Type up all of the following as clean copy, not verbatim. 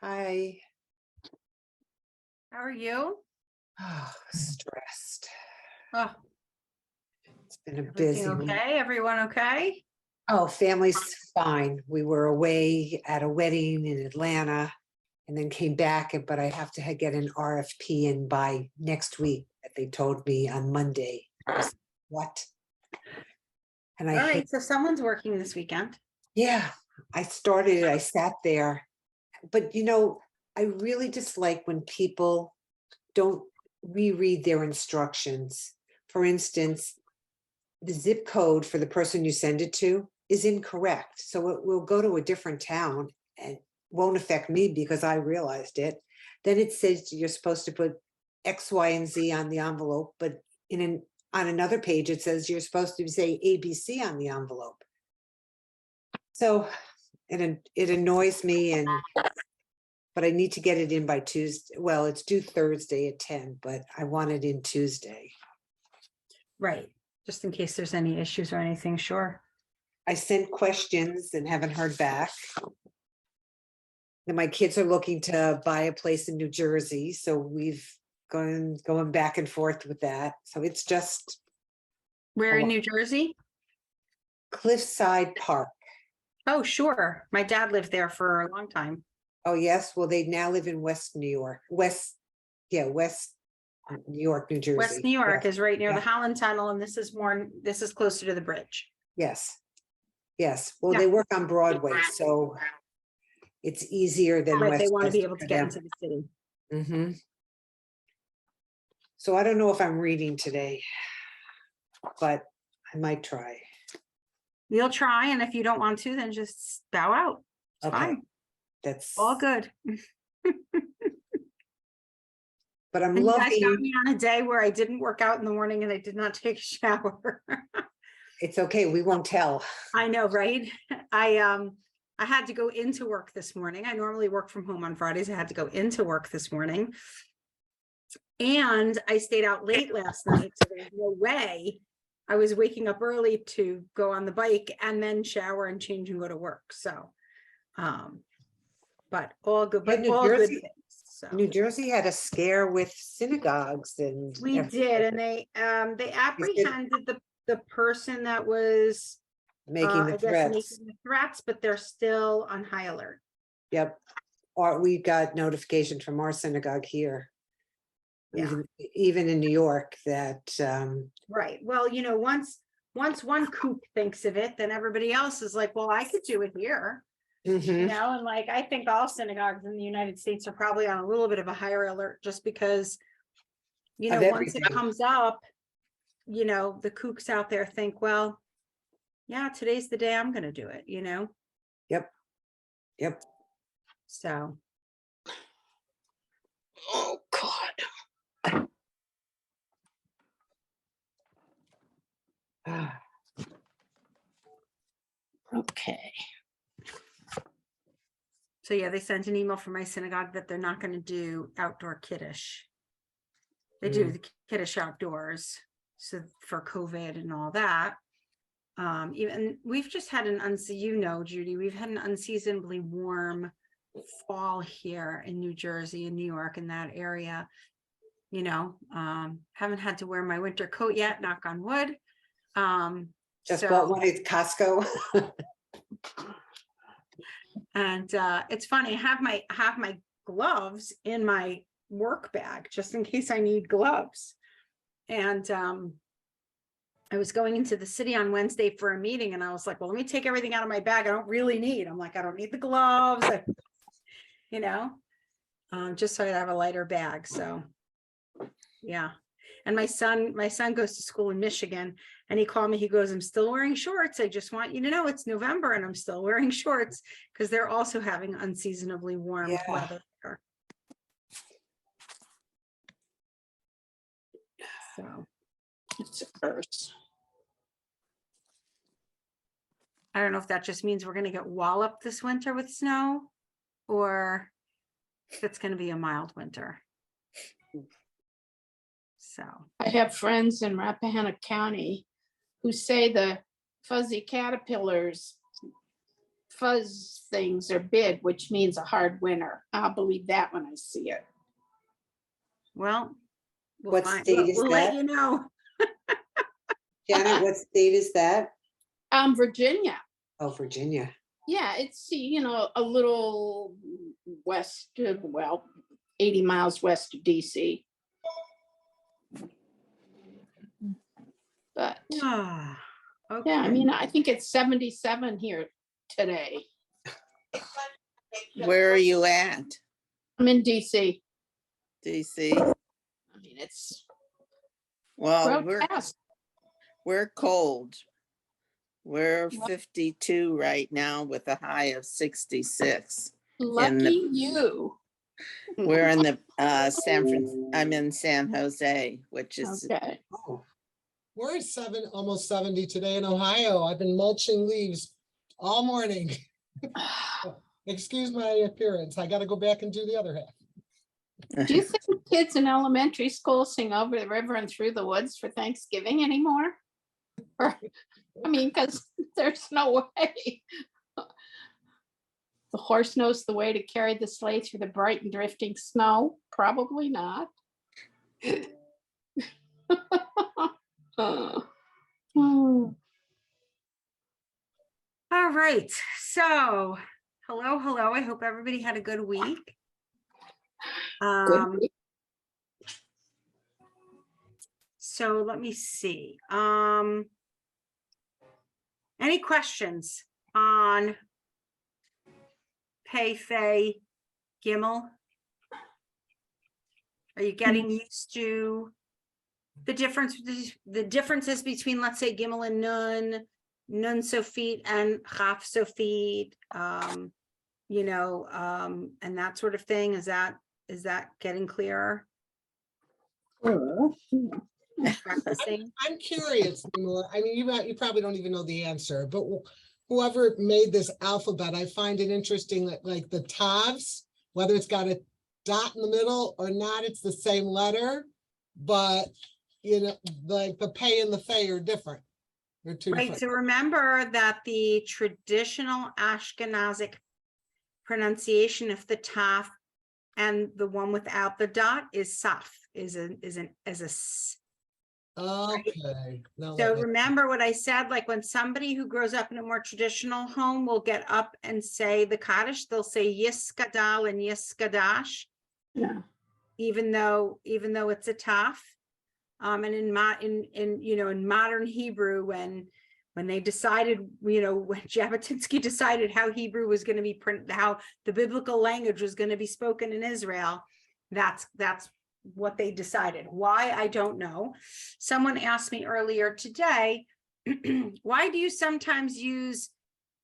Hi. How are you? Oh, stressed. Oh, It's been a everything busy week. okay? Everyone okay? Oh, family's fine. We were away at a wedding in Atlanta and then came back, but I have to get an RFP in by next week that they told me on Monday. I was, what? And All right, so someone's working this weekend. yeah, I sat there, but I really dislike when people don't reread their instructions. For instance, the zip code for the person you send it to is incorrect. So it will go to a different town and won't affect me because I realized it. Then it says you're supposed to put X, Y, and Z on the envelope, but on another page, it says you're supposed to say ABC on the envelope. So it annoys me, but I need to get it in by Tuesday. Well, it's due Thursday at 10, but I want it in Tuesday. Right, just in case there's any issues or anything, sure. I sent questions and haven't heard back. And my kids are looking to buy a place in New Jersey, so we've going back and forth with that. So it's just Where in New Jersey? Cliffside Park. Oh, sure. My dad lived there for a long time. Oh, yes. Well, they now live in West New York. West New York, New Jersey. West New York Yes. is right near Yeah. the Holland Tunnel, and this is closer to the bridge. Yes. Yes. Well, Yeah. they work on Broadway, so it's easier than Right, West. they want to be able for to get them. into the city. Mm-hmm. So I don't know if I'm reading today, but I might try. You'll try, and if you don't want to, then just bow out. It's Okay. fine. That's All good. But I'm And you guys got loving. me on a day where I didn't work out in the morning and I did not take a shower. It's okay. We won't tell. I know, right? I had to go into work this morning. I normally work from home on Fridays. I had to go into work this morning. And I stayed out late last night, so there's no way I was waking up early to go on the bike and then shower and change and go to work. So, but all good, Yeah, but New all good Jersey- things. So New Jersey had a scare with synagogues and we did, and they apprehended the person that was making the I guess threats. making the threats, but they're still on high alert. Yep. Or we got notification from our synagogue here. Yeah. Even in New York that Right. Well, once one kook thinks of it, then everybody else is like, well, I could do it here. mhm. And like I think all synagogues in the United States are probably on a little bit of a higher alert just because, Of once it everything. comes up, the kooks out there think, well, yeah, today's the day I'm gonna do it, Yep. Yep. So Oh God. Okay. so yeah, they sent an email from my synagogue that they're not going to do outdoor kiddush. They do the kiddush outdoors, so for COVID and all that. Even we've just had Judy, we've had an unseasonably warm fall here in New Jersey and New York in that area. Haven't had to wear my winter coat yet, knock on wood. Just bought one at Costco. And it's funny, I have my gloves in my work bag just in case I need gloves. And I was going into the city on Wednesday for a meeting, and I was like, well, let me take everything out of my bag I don't really need. I'm like, I don't need the gloves, just so I have a lighter bag. So yeah. And my son goes to school in Michigan, and he called me. He goes, I'm still wearing shorts. I just want you to know it's November and I'm still wearing shorts because they're also having unseasonably warm weather there. So It's a curse. I don't know if that just means we're going to get walloped this winter with snow, or if it's going to be a mild winter. So I have friends in Rappahannock County who say the fuzzy caterpillars fuzz things are bid, which means a hard winter. I'll believe that when I see it. Well, What state is we'll let that? you know. Janet, what state is that? Virginia. Oh, Virginia. Yeah, it's, a little west of, 80 miles west of DC. But Ah, yeah, I okay. mean, I think it's 77 here today. Where are you at? I'm in DC. DC? I mean, it's Well, grotesque. we're cold. We're Well- 52 right now with a high of 66. Lucky you. We're in the I'm in San Jose, which is Okay. Oh, We're almost 70 today in Ohio. I've been mulching leaves all morning. Excuse my appearance. I gotta go back and do the other half. Do you think kids in elementary school sing over the river and through the woods for Thanksgiving anymore? Or, I mean, because there's no way. The horse knows the way to carry the sleigh through the bright and drifting snow? Probably not. Hmm. All right. So, hello. I hope everybody had a good week. Good. So let me see. Any questions on Pei Fei Gimel? Are you getting used to the differences between, let's say, Gimel and Nun Sofit and Chaf Sofit, and that sort of thing? Is that getting clearer? Practicing? I'm curious, Lymor. I mean, you probably don't even know the answer, but whoever made this alphabet, I find it interesting that like the Tavs, whether it's got a dot in the middle or not, it's the same letter, but like the Pei and the Fei are different. They're two Right, different. so remember that the traditional Ashkenazic pronunciation of the Taf and the one without the dot is Saf, is a s. Okay. Now So that makes- remember what I said, like when somebody who grows up in a more traditional home will get up and say the Kaddish, they'll say Yiskadal and Yiskadash, Yeah. even though it's a Taf. And in modern Hebrew, when they decided, when Jabotinsky decided how Hebrew was going to be how the biblical language was going to be spoken in Israel, that's what they decided. Why, I don't know. Someone asked me earlier today, why do you sometimes use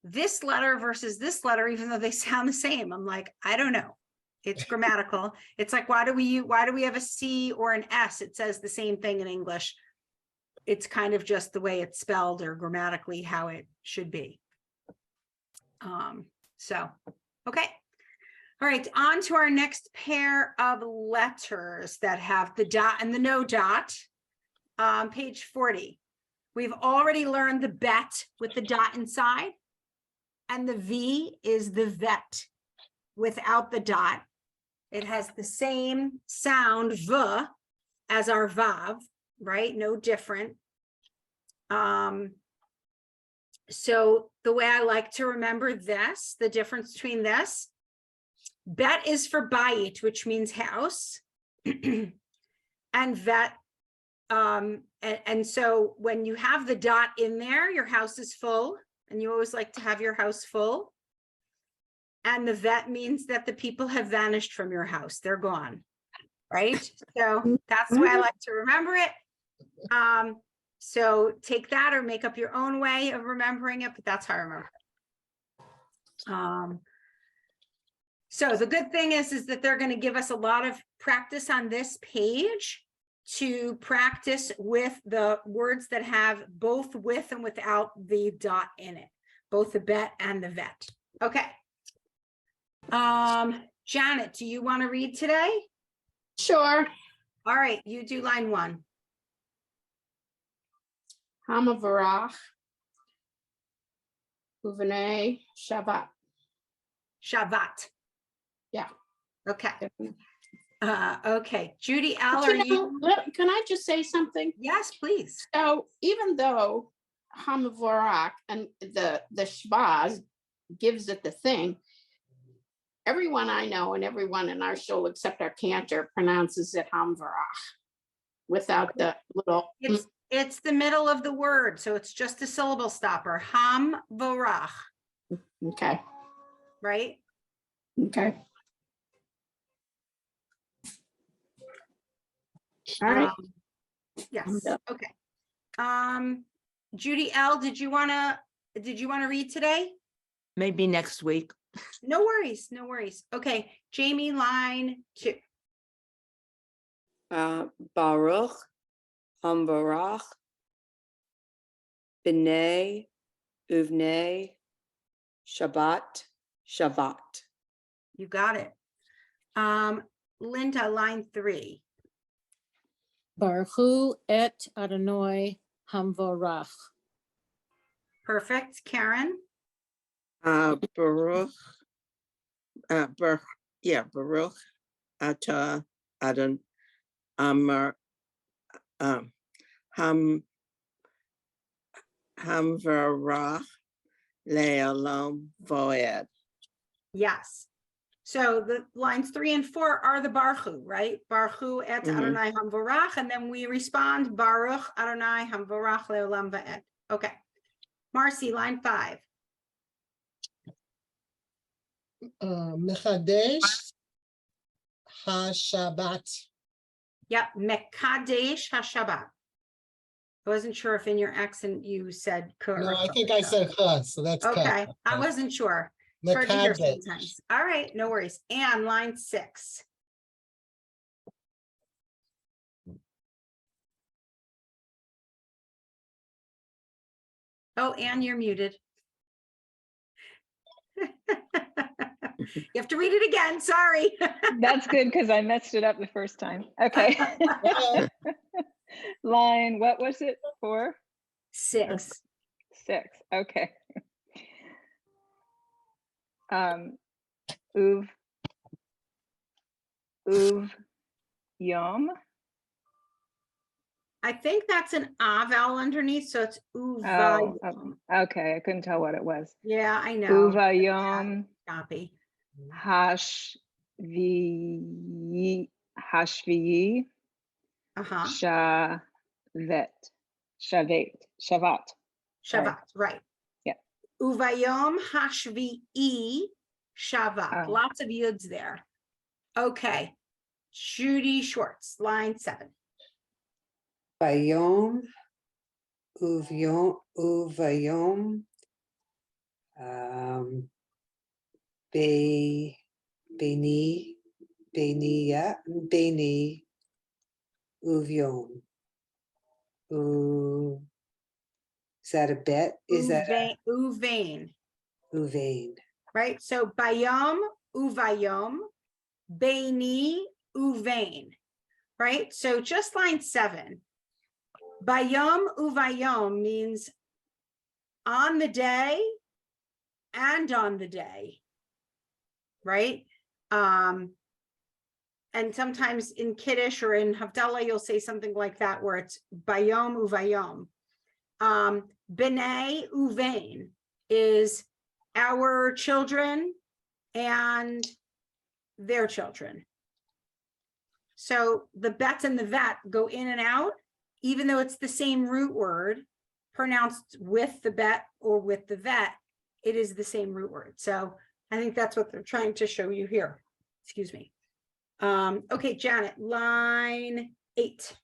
this letter versus this letter, even though they sound the same? I'm like, I don't know. It's grammatical. It's like, why do we have a C or an S? It says the same thing in English. It's kind of just the way it's spelled or grammatically how it should be. Okay. All right, on to our next pair of letters that have the dot and the no dot. Page 40. We've already learned the bet with the dot inside, and the V is the vet without the dot. It has the same sound V as our Vav, right? No different. So the way I like to remember this, the difference between this, bet is for bayit, which means house, and vet. And so when you have the dot in there, your house is full, and you always like to have your house full. And the vet means that the people have vanished from your house. They're gone, right? So that's the way I like to remember it. So take that or make up your own way of remembering it, but that's how I remember it. So the good thing is that they're going to give us a lot of practice on this page to practice with the words that have both with and without the dot in it, both the bet and the vet. Okay. Janet, do you want to read today? Sure. All right, you do line 1. Hamavarach. Uvenay Shabbat. Shavat. Yeah. Okay. Okay. Judy L, But are you? Can I just say something? Yes, please. So even though Hamavorak and the Shbaz gives it the thing, everyone I know and everyone in our shul except our cantor pronounces it Hamvarach without the little. It's the middle of the word, so it's just a syllable stopper. Ham vorach, Okay, right? okay. All right. Yes, done. okay. Judy L, did you wanna read today? Maybe next week. No worries, no worries. Okay, Jamie, line 2. Baruch, Hambarach, B'nai, Uvnei, Shabbat, Shavat. You got it. Linda, line 3. Baruch et Adonai Hamvorach. Perfect. Karen, Baruch, Baruch, Ata, Adon, Amar, Hamvarach, Le'olam Voed. yes. So the lines 3 and 4 are the Baruch, right? Baruch et Mhm. Adonai Hamvorach, and then we respond Baruch Adonai Hamvorach Leolam Va'ed. Okay. Marcy, line 5. Mechadesh HaShabbat. Yep, Mekadesh HaShabbat. I wasn't sure if in your accent you said correct. No, I think I said ha, so that's cut. Okay, I wasn't sure. It's hard to hear Mekadesh. sometimes. All right, no worries. And line 6. Oh, and you're muted. You have to read it again, sorry. That's good because I messed it up the first time. Okay. Yeah. Line, what was it? 4? 6. 6. Okay. Uv Yom. I think that's an A vowel underneath, so it's uva. Okay. I couldn't tell what it was. Yeah, I know. Uva Yom Copy. Hashviyi Uh-huh. Shavet. Shavat. Sorry. Shavat, right. Yeah. Uvayom hashvi'i shavat. Oh. Lots of yuds there. Okay. Judy Schwartz, line 7. Bayom, uvayom, beni, uvyom. Is that a bet? Is that Uvain, uvain? right? So bayom, uvayom, beni, uvain, right? So just line 7. Bayom, uvayom means on the day and on the day, right? And sometimes in Kiddush or in Havdalah, you'll say something like that, where it's bayom uvayom. B'nai uvain is our children and their children. So the bet and the vet go in and out, even though it's the same root word, pronounced with the bet or with the vet, it is the same root word. So I think that's what they're trying to show you here. Excuse me. Okay, Janet, line 8.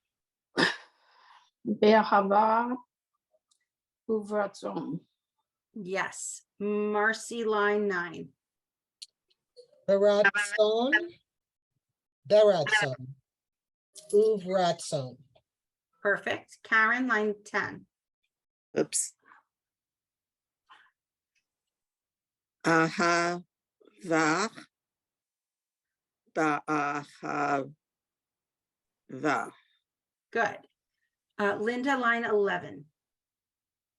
Be'ahava uvratzon. Yes. Marcy, line 9. Beratzon, Uvratzon. Perfect. Karen, line 10. Oops. Ahavach, Ba'ahava. Good. Linda, line 11.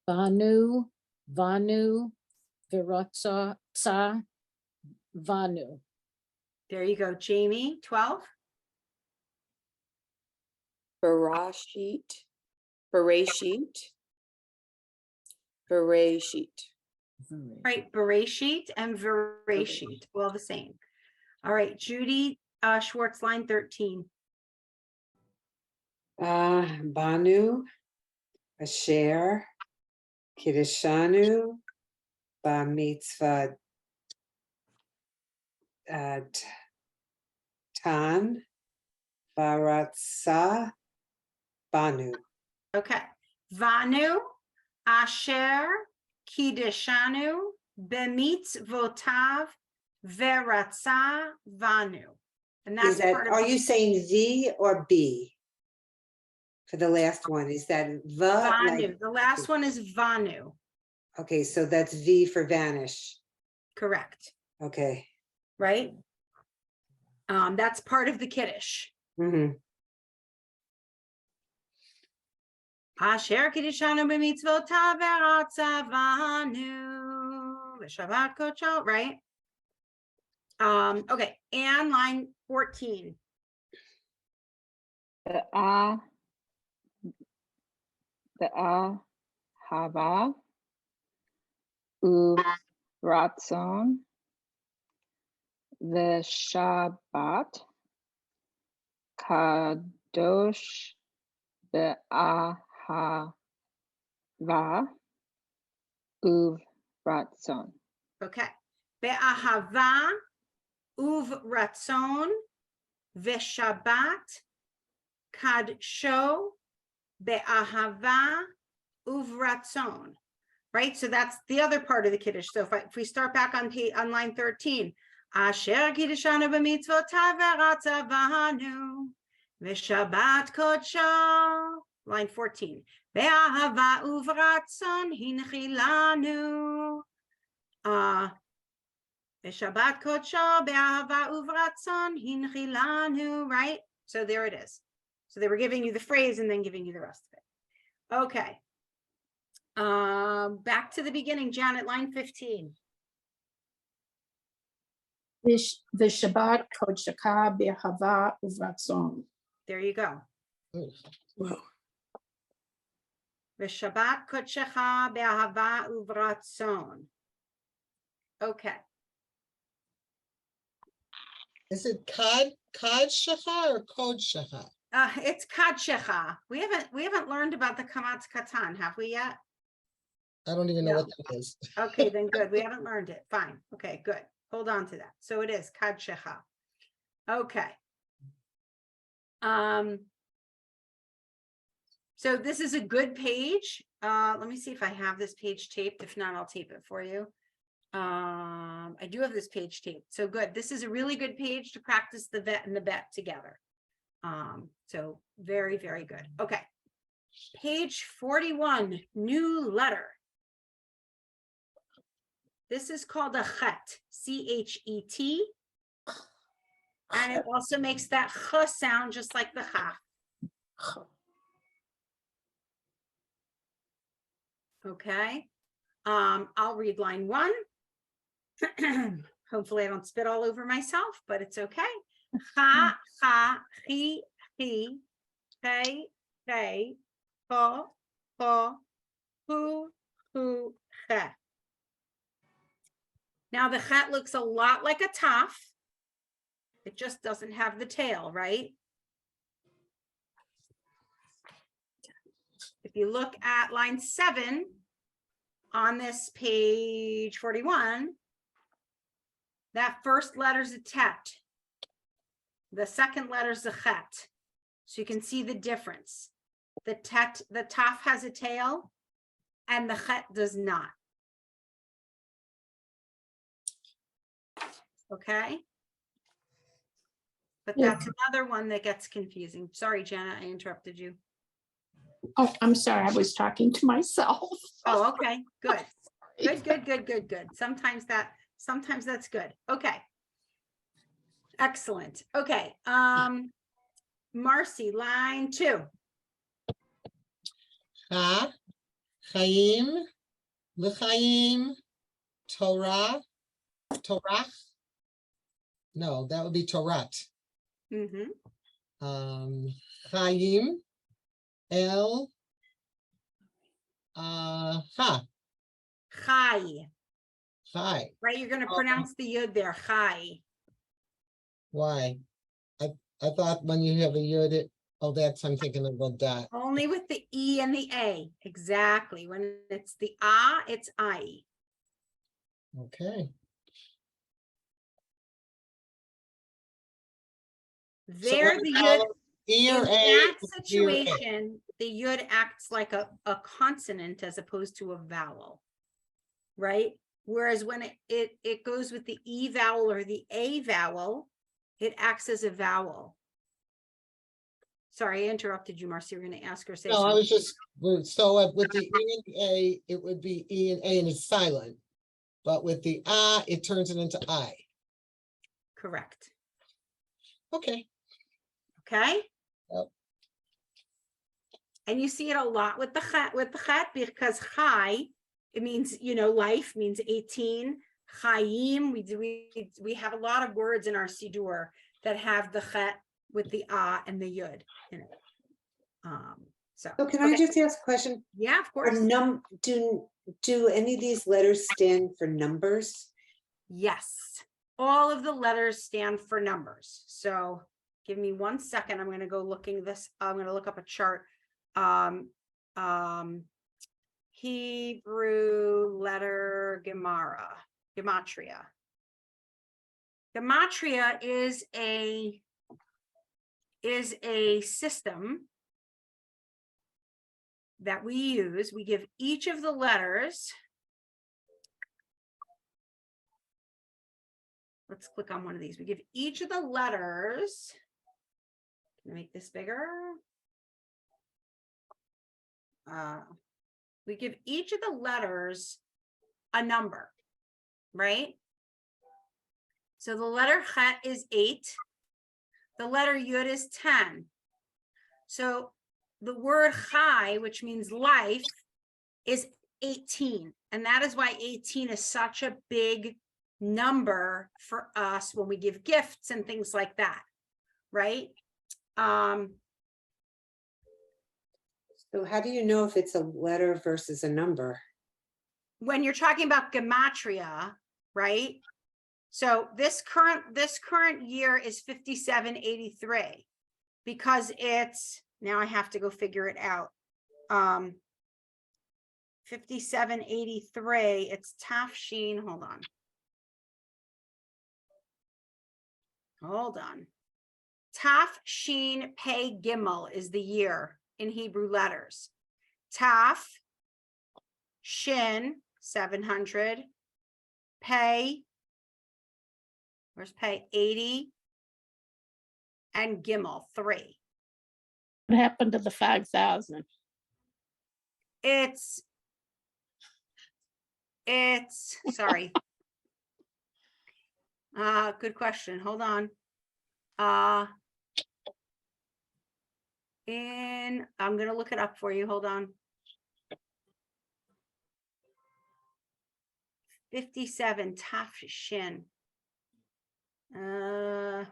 Vanu, Viratza, Vanu. There you go, Jamie. 12. Bereshit, Bereshit, Bereshit. Right, Bereshit and Vereshit, well, the same. All right, Judy Schwartz, line 13. Banu, Asher, Kiddishanu, Bar Mitzvah, Tan, Baratza, Banu. Okay, Vanu, Asher, Kiddishanu, Bemitzvotav, Veratza, Vanu. And Is that's that, part of. are you saying V or B? For the last one, is that the? Vanu? The last one is Vanu, Okay, so that's V for vanish. correct, Okay. right? That's part of the Kiddush. Mm-hmm. Asher Kiddishanu b'mitzvotav ve'ratza vanu v'shabbat kocho, right? Okay, and line 14. Hava, Ratzon, the Shabbat, Kadosh, the Ahava, Uv Ratzon. Okay. Be'ahava uv ratzon v'shabbat kadsho be'ahava uv ratzon. Right? So that's the other part of the Kiddush. So if we start back on line 13, Asher Kiddishanu b'mitzvotav ve'ratza v'hanu v'shabbat kodsho. Line 14. Be'ahava uv ratzon hinchilanu. Shabbat kodsho be'ahava uvratzon hinchilanu, right? So there it is. So they were giving you the phrase and then giving you the rest of it. Okay. Back to the beginning, Janet, line 15. V'shabbat kodshaka be'hava uvratzon. There you go. Whoa. V'shabbat kodshecha be'ahava uvratzon. Okay. Is it Kad Shecha or Kod Shecha? It's kadshecha. We haven't learned about the kamatz katan, have we yet? I don't even know No. what that is. Okay, then good. We haven't learned it. Fine. Okay, good. Hold on to that. So it is kadshecha. Okay. So this is a good page. Let me see if I have this page taped. If not, I'll tape it for you. I do have this page taped. So good. This is a really good page to practice the vet and the bet together. So very, very good. Okay. Page 41, new letter. This is called a chet, C-H-E-T. And it also makes that ch sound just like the ha. Okay. I'll read line 1. Hopefully I don't spit all over myself, but it's okay. Ha, ha, he, he, hey, hey, ho, ho, hu, he. Now the chet looks a lot like a taf. It just doesn't have the tail, right? If you look at line 7 on this page 41, that first letter is a tet. The second letter is a chet. So you can see the difference. The taf has a tail and the chet does not. Okay. But Yeah. that's another one that gets confusing. Sorry, Jenna, I interrupted you. Oh, I'm sorry, I was talking to myself. Oh, okay, good. Good. Sometimes that's good. Okay. Excellent. Okay. Marcy, line 2. Ha, Chaim, L'chaim, Torah, Torach, No, that would be Torat. Mm-hmm. Chaim, El, Ha, Chai, Chai. right? You're gonna Oh. pronounce the yud there, chai. Why? I thought when you have a yod, oh, I'm thinking of a dot. Only with the E and the A. Exactly. When it's the it's I. Okay. So There, when the it yud, follows E in or A, that it's E or A. situation, the yud acts like a consonant as opposed to a vowel, right? Whereas when it goes with the E vowel or the A vowel, it acts as a vowel. Sorry, I interrupted you, Marcy. You're going to ask or say No, I something. was just, so with the E and the A, it would be E and A and it's silent. But with the it turns it into I. Correct. Okay. Okay. Yep. And you see it a lot with the chat because chai, it means, you know, life means 18. Chaim, we have a lot of words in our Siddur that have the chet with the and the yud in it. So can I just ask a question? yeah, of Or course. do any of these letters stand for numbers? Yes, all of the letters stand for numbers. So give me 1 second. I'm going to go looking this. I'm going to look up a chart. Hebrew letter gematria. Gematria is a system that we use. We give each of the letters. Let's click on one of these. We give each of the letters. Can I make this bigger? We give each of the letters a number, right? So the letter chet is 8. The letter yud is 10. So the word chai, which means life, is 18. And that is why 18 is such a big number for us when we give gifts and things like that, right? So how do you know if it's a letter versus a number? When you're talking about gematria, right? So this current year is 5783 because it's, now I have to go figure it out. 5783, it's Tafshin, hold on. Tafshin Pei Gimel is the year in Hebrew letters. Taf, Shin, 700, Pei, where's Pei? 80, and Gimel, 3. What happened to the 5,000? It's sorry. Good question. Hold on. And I'm gonna look it up for you. Hold on. 57 Tafshin. I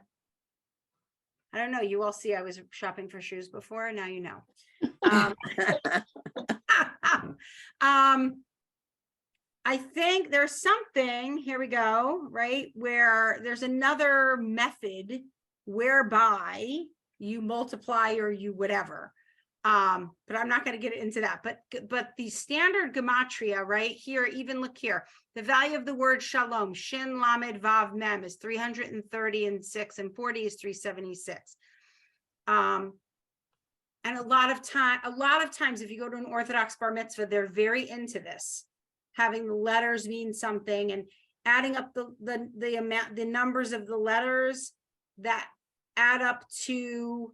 don't know. You all see I was shopping for shoes before. Now you know. I think there's something, here we go, right? Where there's another method whereby you multiply or you whatever. But I'm not going to get into that. But the standard gematria right here, even look here, the value of the word shalom, shin lamed vav mem is 336 and 40 is 376. And a lot of times, if you go to an Orthodox bar mitzvah, they're very into this, having the letters mean something and adding up the amount, the numbers of the letters that add up to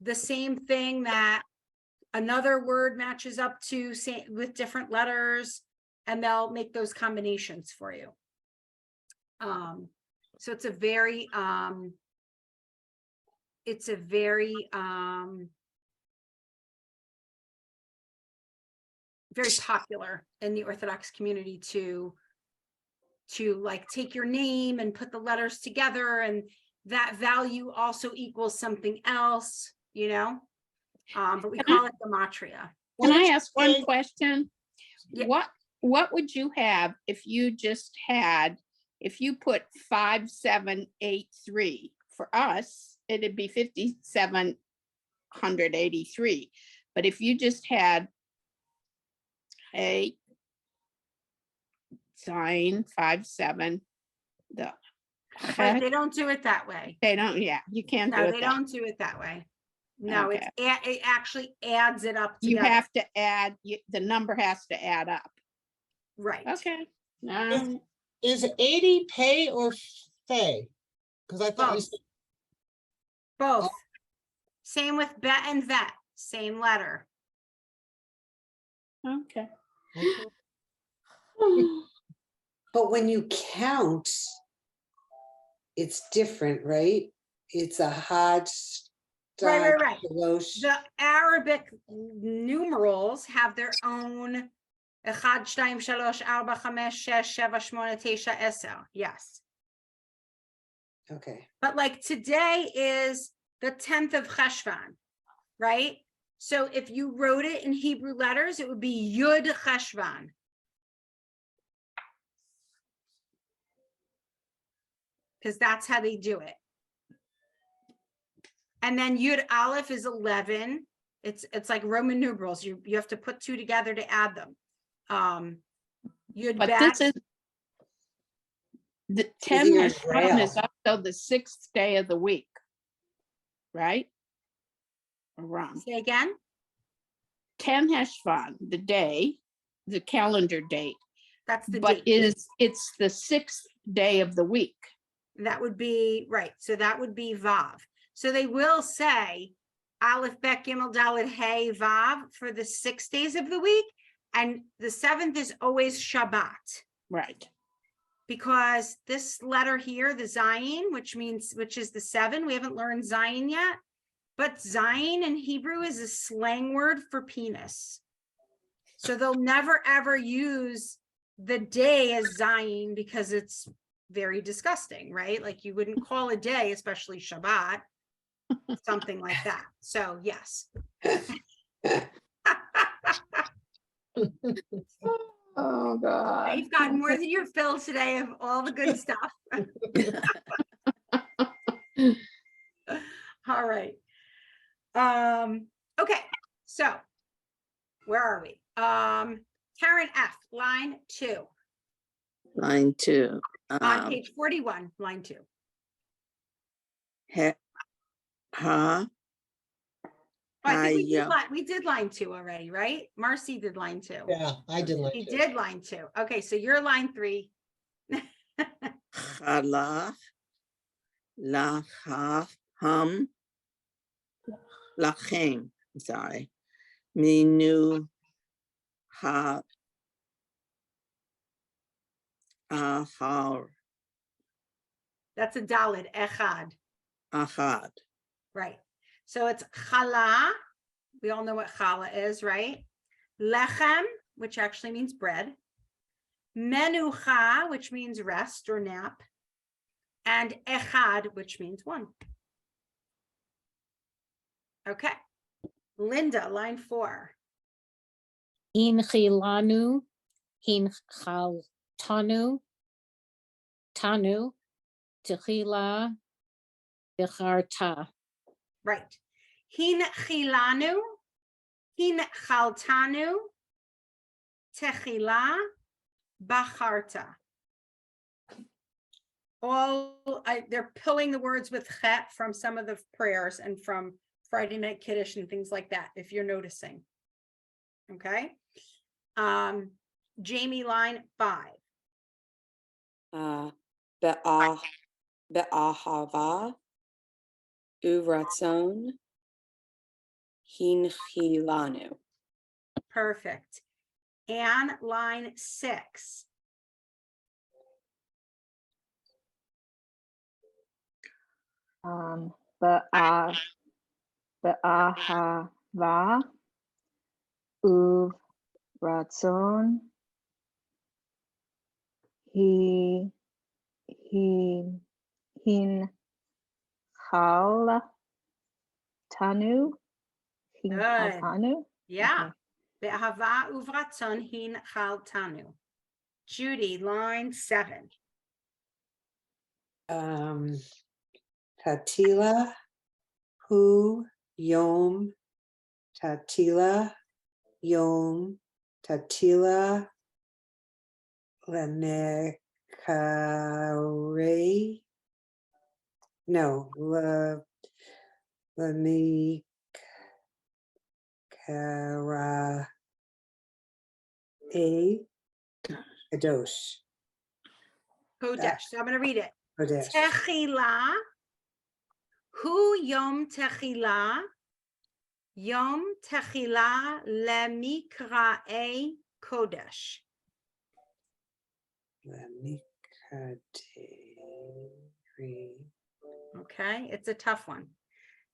the same thing that another word matches up to, say, with different letters, and they'll make those combinations for you. So it's a very very popular in the Orthodox community to to like take your name and put the letters together, and that value also equals something else, you know? But we call it gematria. Can I What ask if one they- question? Yeah. What would you have if you just had, if you put 5783? For us, it'd be 5,783. But if you just had a sign 57, the But heck, they don't do it that way. they don't, yeah, you can't do No, it they that. don't do it that way. No, Okay. it actually adds it up You together. have to add, the number has to add up. Right. Okay. Is 80 pay or pay? Because I thought you Both. said, Both. Same with bet and vet, same letter. Okay. okay. But when you count, it's different, right? It's a hard. Right. Shalosh. The Arabic numerals have their own 1, 2, 3, 4, 5, 6, 7, 8, 9, 10. Yes. Okay, But like today is the 10th of Cheshvan, right? So if you wrote it in Hebrew letters, it would be Yud Cheshvan. Because that's how they do it. And then Yud Aleph is 11. It's like Roman numerals. You have to put two together to add them. Yud But Bet. this is, the 10 Easier Heshvan Braille. is also the 6th day of the week, right? Or wrong? Say again. 10 Heshvan, the day, the calendar date, That's the but date. it's the 6th day of the week. That would be right. So that would be Vav. So they will say Aleph, Bet, Gimel, Dalet, Hey, Vav for the 6 days of the week. And the 7th is always Shabbat. Right. Because this letter here, the Zayin, which is the 7, we haven't learned Zayin yet, but Zayin in Hebrew is a slang word for penis. So they'll never ever use the day as Zayin because it's very disgusting, right? Like you wouldn't call a day, especially Shabbat, something like that. So yes. Oh, God. You've gotten more than your fill today of all the good stuff. All right. Okay, so where are we? Karen F, line 2. Line 2. On page 41, line 2. Ha, Oh, I think yeah. we did line 2 already, right? Marcy did line 2. Yeah, I did like He it. did line 2. Okay, so you're line 3. Chalach, lacham, lachem, sorry. Minu, ha, ahar, That's a Dalet, Echad. ahad. Right. So it's challah. We all know what challah is, right? Lechem, which actually means bread. Menucha, which means rest or nap. And echad, which means 1. Okay. Linda, line 4. In chilanu, hin chaltanu, tanu, techila, becharta. Right. Hin chilanu, hin chaltanu, techila, bacharta. They're pulling the words with chet from some of the prayers and from Friday Night Kiddush and things like that, if you're noticing. Okay. Jamie, line 5. Be'ahava, uratzon, hinchilanu. Perfect. And line 6. Be'ahava, ratzon, he, hin, chal, tanu, hin, chal, Good. tanu. Yeah. Be'ahava uvratzon hin chal tanu. Judy, line 7. Tatila, hu, yom, tatila, yom, tatila, lemekare. No, lemekara, kadosh. Kodesh. So I'm going to read it. Kodesh. Techila. Hu yom techila. Yom techila lemikra'e kodesh. Okay, it's a tough one.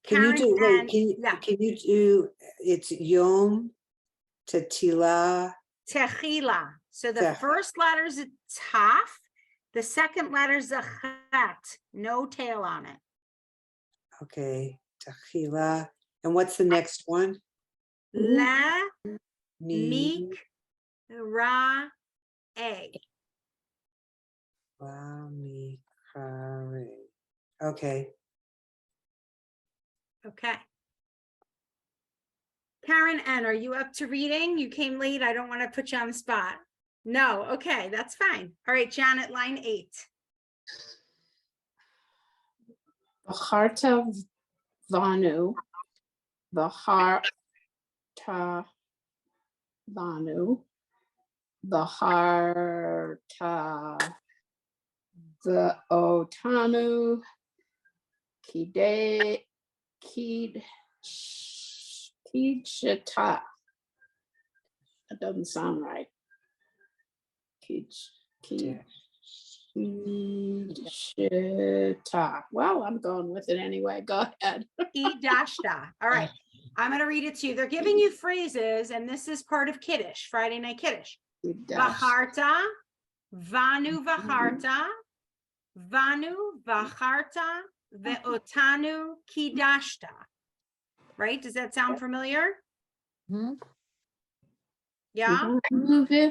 Can you Karen do, wait, and- can you do, it's Yom Tatila, Techila. So the Tech. first letter is a taf. The second letter is a chet. No tail on it. okay, Tachila, and what's the next one? Le Mi, ra a. La, Mi, Kare. Okay, Okay. Karen N, are you up to reading? You came late. I don't want to put you on the spot. No. Okay, that's fine. All right, Janet, line 8. V'charta vanu, v'harta vanu, v'harta v'otanu, kidshata. That doesn't sound right. Kidshata. Well, I'm going with it anyway. Go ahead. Dashta. All right. I'm going to read it to you. They're giving you phrases, and this is part of Kiddush, Friday night Kiddush. Vacharta, vanu vacharta, vanu vacharta, ve'otanu kidashta. Right? Does that sound familiar? Hmm? Yeah? Right.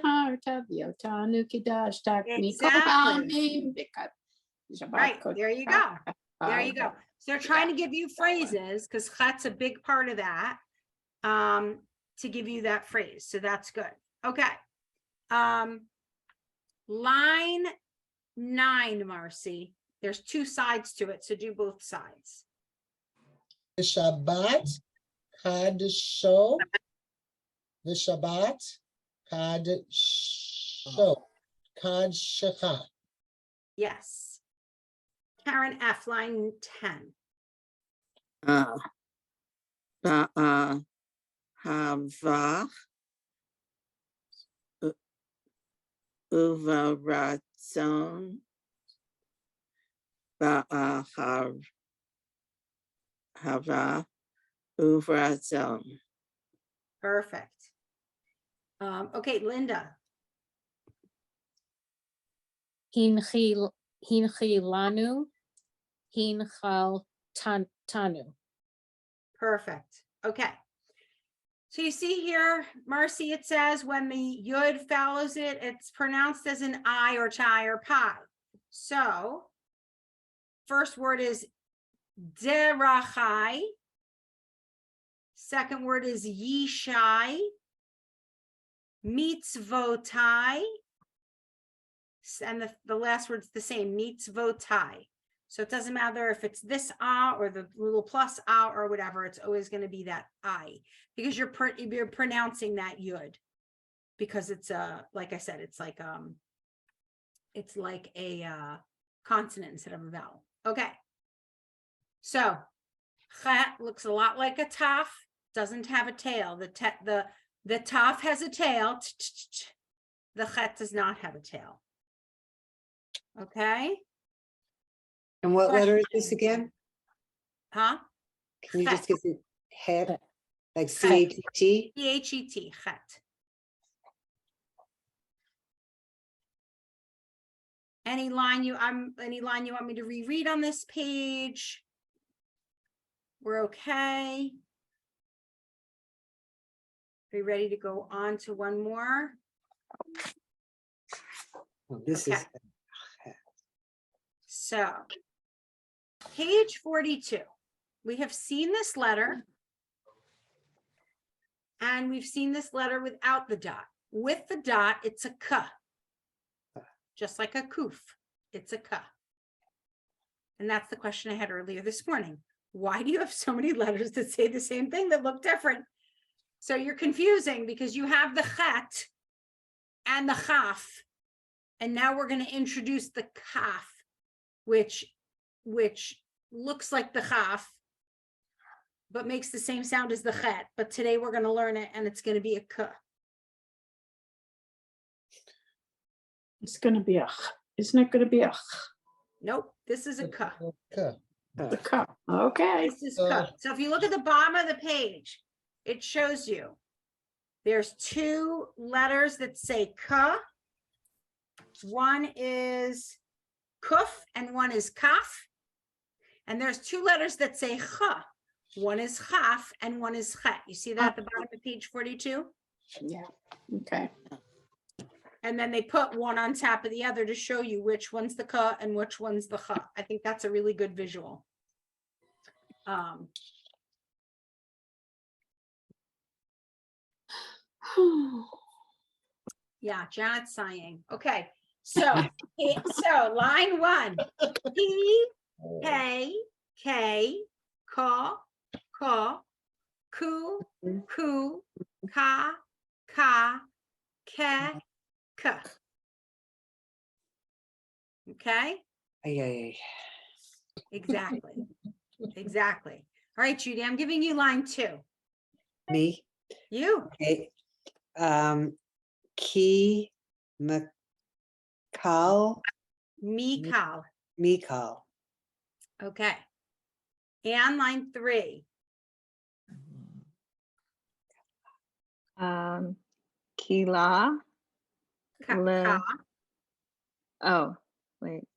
There you go. There you go. So they're trying to give you phrases because chet's a big part of that. To give you that phrase. So that's good. Okay. Line 9, Marcy. There's 2 sides to it, so do both sides. Shabbat, Kadisho, the Shabbat, Kadisho, Kadshecha. Yes. Karen F, line 10. Hava uvaratzon hava uvaratzon. Perfect. Okay, Linda. Hinchilanu, hinchal tanu. Perfect. Okay. So you see here, Marcy, it says when the yud follows it, it's pronounced as an I or chai or pi. So first word is derachai. Second word is yishai. Mitzvotai. And the last word's the same, mitzvotai. So it doesn't matter if it's this ah or the little plus ah or whatever, it's always going to be that I, because you're pronouncing that yud, because it's like I said, it's like a consonant instead of a vowel. Okay. So chet looks a lot like a taf, doesn't have a tail. The taf has a tail. The chet does not have a tail. Okay. and what letter is this again? Huh? Can you just Chet. give it het, like Chet. CHT? CHET, chet. Any line you want me to reread on this page? We're okay. Are you ready to go on to one more? Oh, this is, Okay. So, page 42. We have seen this letter. And we've seen this letter without the dot. With the dot, it's a k. Just like a kuf, it's a k. And that's the question I had earlier this morning. Why do you have so many letters that say the same thing that look different? So you're confusing because you have the chet and the chaf. And now we're going to introduce the kaf, which looks like the chaf, but makes the same sound as the chet. But today we're going to learn it, and it's going to be a k. It's gonna be a, isn't it gonna be a, Nope, this is a k. Okay. the cup? Okay. This is k. So if you look at the bottom of the page, it shows you there's two letters that say k. One is kuf and one is kaf. And there's two letters that say ch. One is chaf and one is chet. You see that at the bottom of page 42? Yeah, okay. And then they put one on top of the other to show you which one's the ka and which one's the cha. I think that's a really good visual. Yeah, Janet's sighing. Okay, so line 1, P, K, K, ka, ka, ku, ku, ka, ka, ke, k. Okay, ay. exactly. Exactly. All right, Judy, I'm giving you line 2. Me, You, okay. Ki, Mikal, Mikal. Okay. And line 3. Kila. Le- Ka. Oh, wait.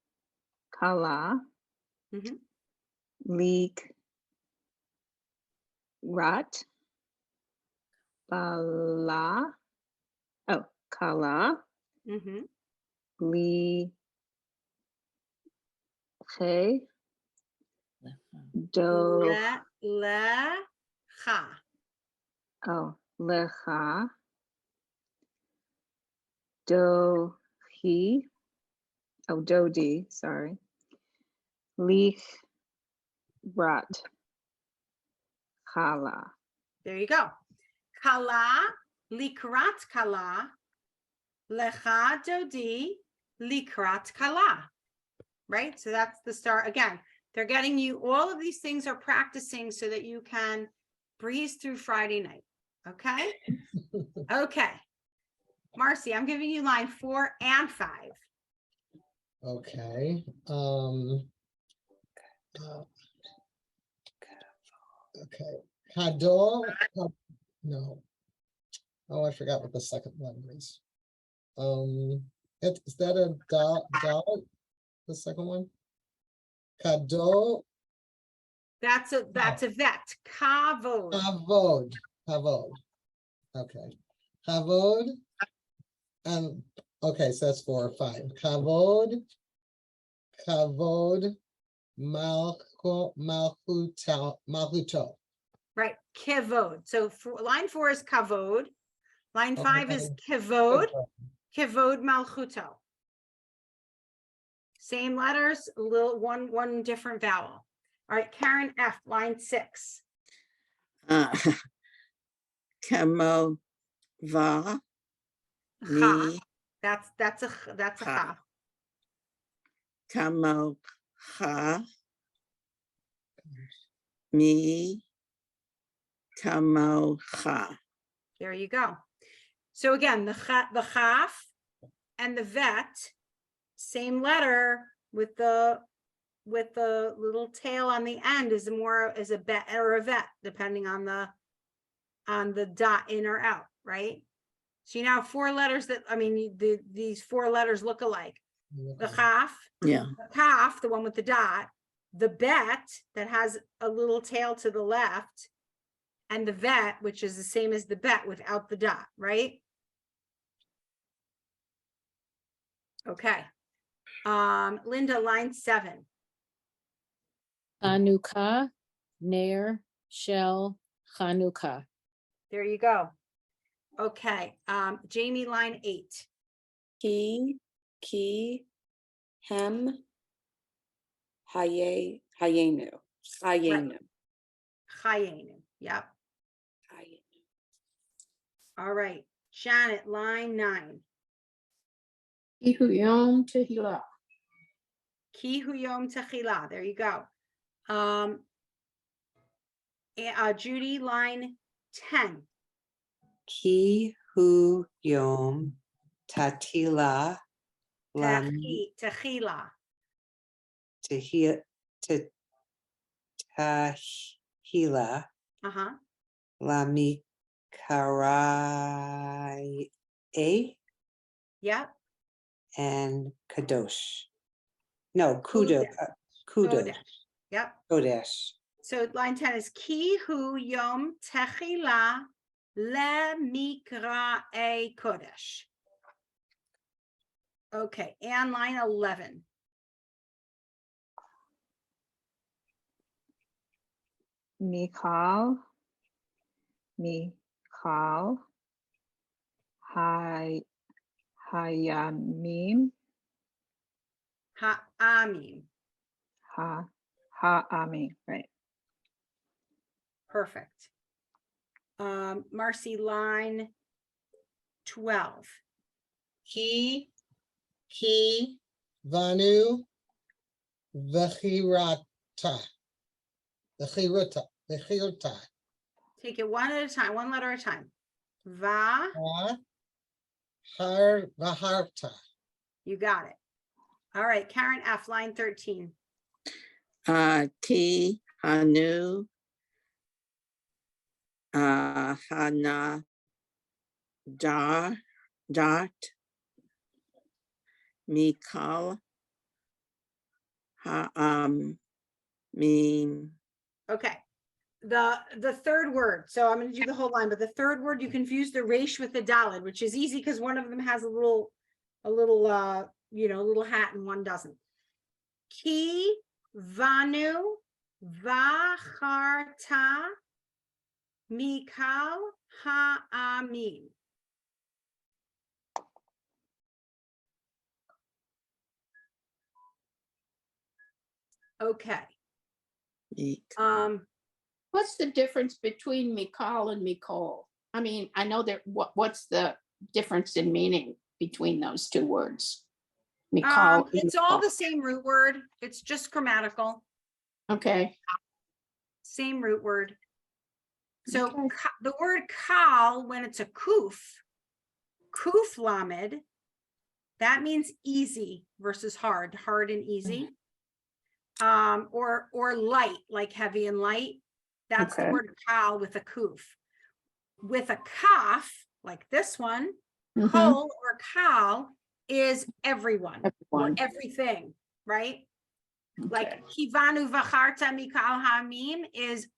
Kala. Mhm. Leak. Rat. Bala. Oh, Kala. Mhm. Li. Che. Do. Le, cha. Oh, Lecha. Do. He. Oh, Dodi. Sorry. Leach. Rat. Kala. There you go. Kala, likrat kala, lecha dodi, likrat kala. Right? So that's the start. Again, they're getting you, all of these things are practicing so that you can breeze through Friday night. Okay? Okay. Marcy, I'm giving you line 4 and 5. Okay. Okay. Kado. No. Oh, I forgot what the second one is. Is that a dot? The second one? Kado. That's a vet. Kavod. Kavod. Okay. Kavod. And okay, so that's 4 or 5. Kavod. Malchuto. Right. Kevod. So line 4 is kavod. Line 5 is kevod. Kevod malchuto. Same letters, a little one different vowel. All right, Karen F, line 6. Kamo va Ha. mi That's a ha. kamo ha mi kamo ha. There you go. So again, the chaf and the vet, same letter with the little tail on the end is a bet or a vet, depending on the dot in or out, right? So you now have 4 letters that, I mean, these 4 letters look alike. the chaf, Yeah. the kaf, the one with the dot, the bet that has a little tail to the left, and the vet, which is the same as the bet without the dot, right? Okay. Linda, line 7. Chanukah, Ner, Shel, Chanukah. There you go. Okay. Jamie, line 8. Ki, hem, hayenu, hayenu. Chayenu. Yep. Hayenu. All right. Janet, line 9. Ihuyom tehila. Ki huyom techila. There you go. Judy, line 10. Ki hu yom tatila lam Techila. tahila Uh-huh. lamikarai Yep. and kadosh. No, kudo, kudo, Kodesh. Yep. kodesh. So line 10 is Ki hu yom techila le mikra e kodesh. Okay, and line 11. Michal, Hayamim, Ha'amim. Ha'amim, right. Perfect. Marcy, line 12. Ki, vanu, vechirata. Vechirata. Take it one at a time, one letter at a time. Va, Vaharta. you got it. All right, Karen F, line 13. Ki, Hanu, Hana, Dart, Mikal, Mim. Okay. The third word. So I'm going to do the whole line, but the third word, you confuse the resh with the dalid, which is easy because one of them has a little little hat and one doesn't. Ki vanu vacharta mikal ha'amim. Okay. What's the difference between Mikal and Mikol? I mean, I know that what's the difference in meaning between those two words? Mikal. and It's all Mikol. the same root word. It's just grammatical. Okay. Same root word. So Okay. the word kal, when it's a kuf lamed, that means easy versus hard and easy. Or light, like heavy and light. That's the Okay. word kal with a kuf. With a kaf, like this one, Mhm. kol or kal is everyone or Everyone. everything, right? Like Okay. kivanu vacharta mikal hamim is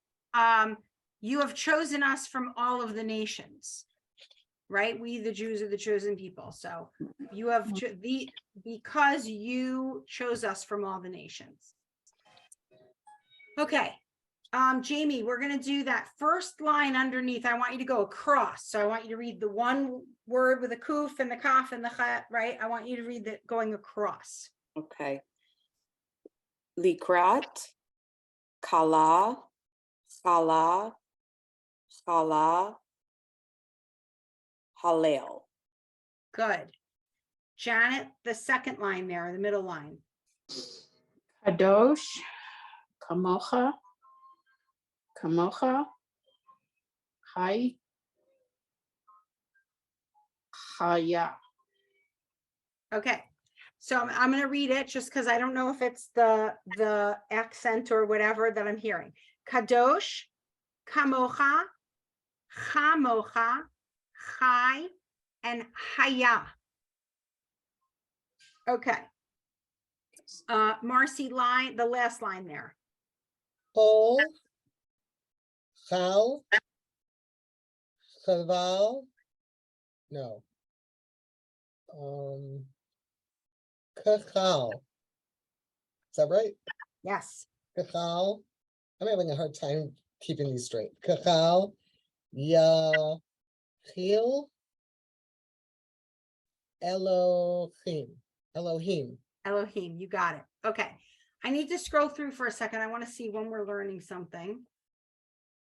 you have chosen us from all of the nations, right? We the Jews are the chosen people. So you have because you chose us from all the nations. Okay. Jamie, we're going to do that first line underneath. I want you to go across. So I want you to read the one word with a kuf and the kaf and the chat, right? I want you to read that going across. Okay. Likrat, kala, chala, chala, halel. Good. Janet, the second line there, the middle line. Kadosh, kamocha, Chai, chaya. Okay. So I'm going to read it just because I don't know if it's the accent or whatever that I'm hearing. Kadosh, kamocha, chamocha, chai, and haya. Okay. Marcy, line, the last line there. Kol, chal, chaval, no. Kachal. Is that right? Yes. Kachal. I'm having a hard time keeping these straight. Kachal, Yachil, Elohim. Elohim. Elohim, you got it. Okay. I need to scroll through for a second. I want to see when we're learning something.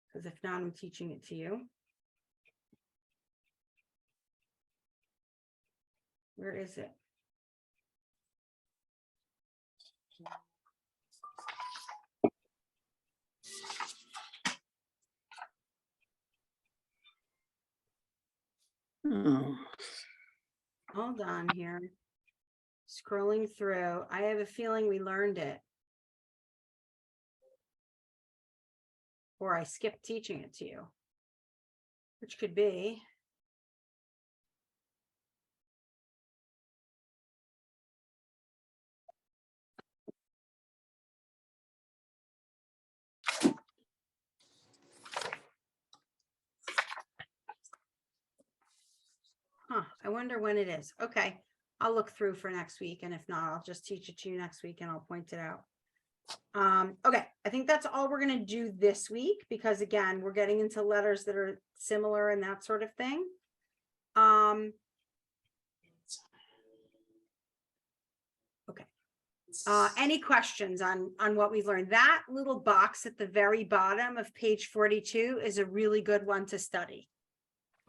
Because if not, I'm teaching it to you. Where is it? Oh, Hold on here. Scrolling through. I have a feeling we learned it. Or I skipped teaching it to you. Which could be. Huh, I wonder when it is. Okay, I'll look through for next week, and if not, I'll just teach it to you next week and I'll point it out. Okay, I think that's all we're gonna do this week, because again, we're getting into letters that are similar and that sort of thing. Okay. Any questions on what we've learned? That little box at the very bottom of page 42 is a really good one to study.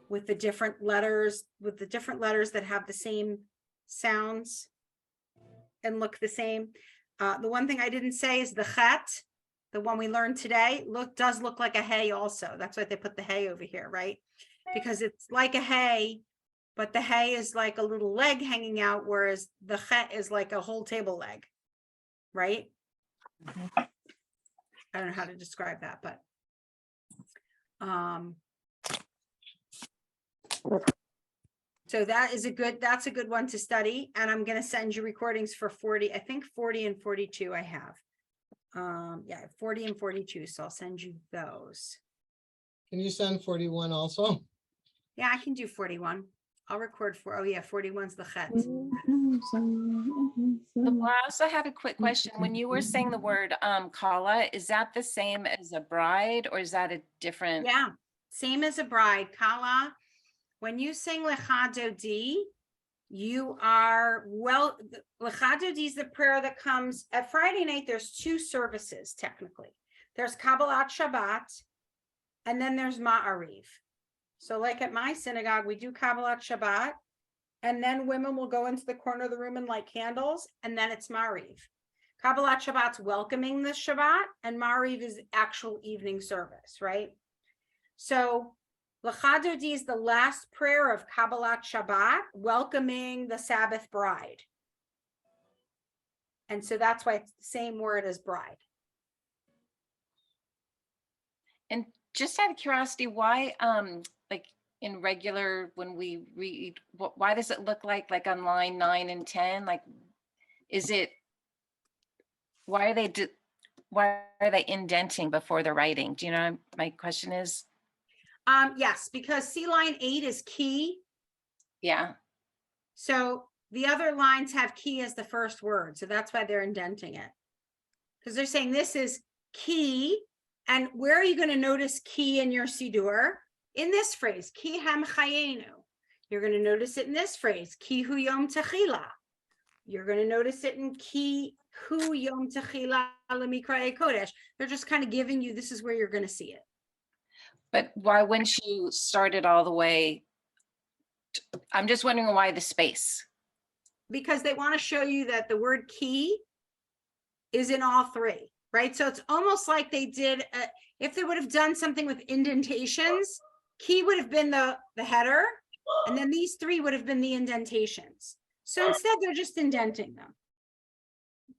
With the different letters, that have the same sounds and look the same. The one thing I didn't say is the chet, the one we learned today, does look like a hay also. That's why they put the hay over here, right? Because it's like a hay, but the hay is like a little leg hanging out, whereas the chet is like a whole table leg, right? I don't know how to describe that, but so that's a good one to study. And I'm going to send you recordings for 40, I think 40 and 42 I have. Yeah, 40 and 42. So I'll send you those. Can you send 41 also? Yeah, I can do 41. I'll record oh yeah, 41's the chet. Well, I also had a quick question. When you were saying the word kala, is that the same as a bride, or is that a different? Yeah, same as a bride. Kala. When you sing Lecha Dodi, you are Lecha Dodi is the prayer that comes at Friday night. There's two services technically. There's Kabbalat Shabbat, and then there's Ma'ariv. So like at my synagogue, we do Kabbalat Shabbat, and then women will go into the corner of the room and light candles, and then it's Ma'ariv. Kabbalat Shabbat's welcoming the Shabbat, and Ma'ariv is actual evening service, right? So Lecha Dodi is the last prayer of Kabbalat Shabbat, welcoming the Sabbath bride. And so that's why it's the same word as bride. And just out of curiosity, why, like in regular, when we read, why does it look like on line 9 and 10? Like, is it, why are they indenting before the writing? Do you know what my question is? Yes, because see, line 8 is key. Yeah. So the other lines have key as the first word. So that's why they're indenting it. Because they're saying this is key. And where are you going to notice key in your Sidur? In this phrase, ki ham chayenu. You're going to notice it in this phrase, ki hu yom techila. You're going to notice it in ki hu yom techila lemikra kodesh. They're just kind of giving you, this is where you're going to see it. But why wouldn't you start it all the way? I'm just wondering why the space. Because they want to show you that the word key is in all three, right? So it's almost like they did, if they would have done something with indentations, key would have been the header, and then these three would have been the indentations. So instead, they're just indenting them,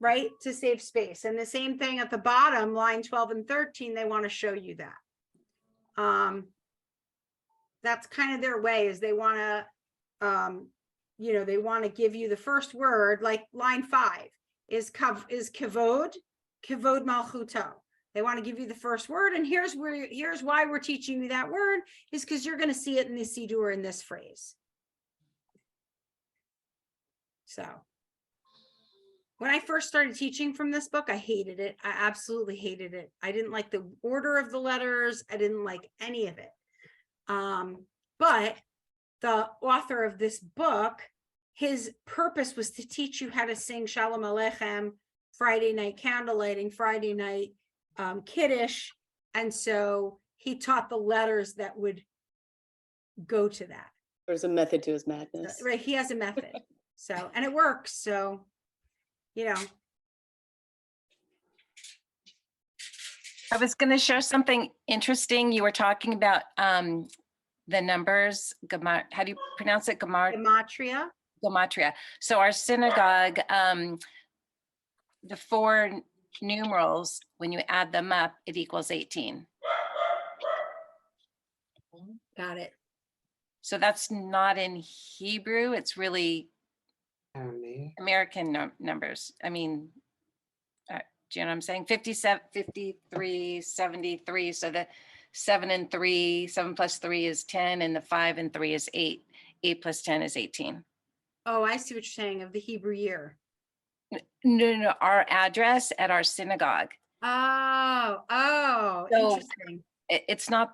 right? To save space. And the same thing at the bottom, line 12 and 13, they want to show you that. That's kind of their way, is they want to, they want to give you the first word, like line 5. is kavod malchuto. They want to give you the first word, and here's why we're teaching you that word is because you're going to see it in this sidur in this phrase. So when I first started teaching from this book, I hated it. I absolutely hated it. I didn't like the order of the letters. I didn't like any of it. But the author of this book, his purpose was to teach you how to sing Shalom Aleichem, Friday night candlelighting, Friday night Kiddush. And so he taught the letters that would go to that. There's a method to his madness. Right. He has a method. So, and it works. So, you know. I was going to share something interesting. You were talking about the numbers. How do you pronounce it? Gematria. Gematria. So our synagogue, the 4 numerals, when you add them up, it equals 18. Got it. So that's not in Hebrew. It's really American numbers. I mean, do you know what I'm saying? 57, 53, 73. So the 7 and 3, 7 plus 3 is 10, and the 5 and 3 is 8. 8 plus 10 is 18. Oh, I see what you're saying of the Hebrew year. No, our address at our synagogue. Oh, So, interesting. It's not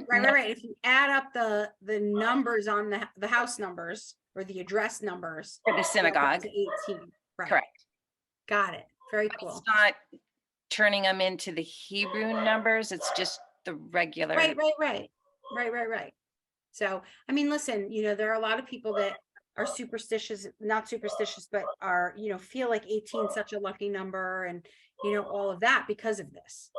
Right. If you add up the numbers on the house numbers or the address numbers for the synagogue. to 18. Right. Correct. Got it. Very But cool. it's not turning them into the Hebrew numbers. It's just the regular. Right. So, I mean, listen, there are a lot of people that are superstitious, not superstitious, but are, feel like 18 is such a lucky number and, all of that because of this.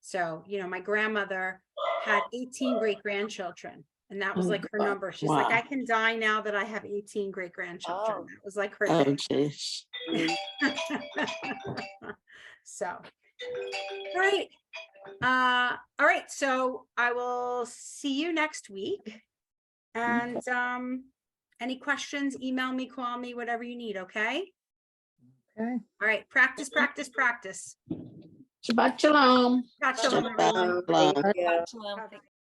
So, my grandmother had 18 great-grandchildren, and that was like her number. She's like, I can die now that I have 18 great-grandchildren. Oh. That was like her Oh, thing. geez. So, all right. All right. So I will see you next week. And any questions, email me, call me, whatever you need. Okay. Okay. All right. Practice. Shabbat shalom. Shabbat shalom, everyone. Shabbat shalom. Yeah. Shalom.